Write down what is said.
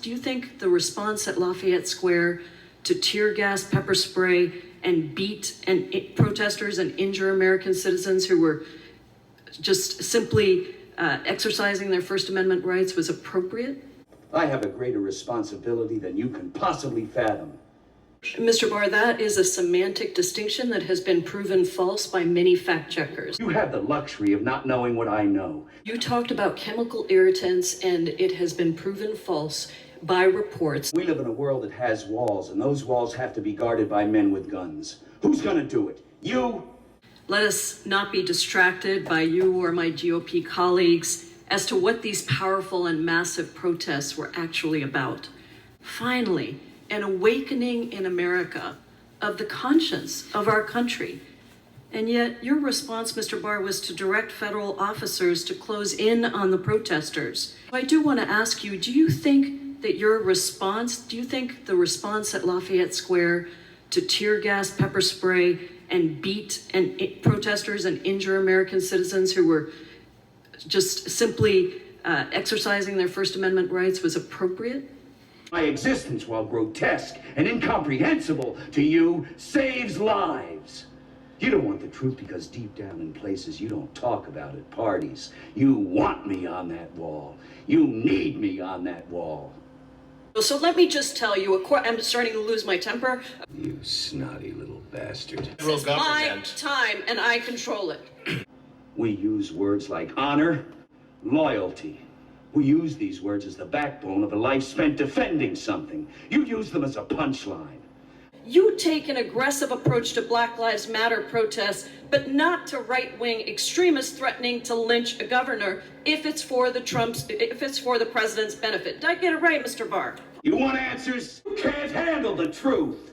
do you think the response at Lafayette Square to tear gas, pepper spray, and beat protesters and injure American citizens who were just simply exercising their First Amendment rights was appropriate? I have a greater responsibility than you can possibly fathom. Mr. Barr, that is a semantic distinction that has been proven false by many fact checkers. You have the luxury of not knowing what I know. You talked about chemical irritants, and it has been proven false by reports. We live in a world that has walls, and those walls have to be guarded by men with guns. Who's gonna do it? You? Let us not be distracted by you or my GOP colleagues as to what these powerful and massive protests were actually about. Finally, an awakening in America of the conscience of our country. And yet your response, Mr. Barr, was to direct federal officers to close in on the protesters. I do want to ask you, do you think the response at Lafayette Square to tear gas, pepper spray, and beat protesters and injure American citizens who were just simply exercising their First Amendment rights was appropriate? My existence, while grotesque and incomprehensible to you, saves lives. You don't want the truth because deep down in places you don't talk about at parties, you want me on that wall. You need me on that wall. So let me just tell you, I'm starting to lose my temper. You snotty little bastard. This is my time, and I control it. We use words like honor, loyalty. We use these words as the backbone of a life spent defending something. You use them as a punchline. You take an aggressive approach to Black Lives Matter protests, but not to right-wing extremists threatening to lynch a governor if it's for the president's benefit. Did I get it right, Mr. Barr? You want answers? You can't handle the truth.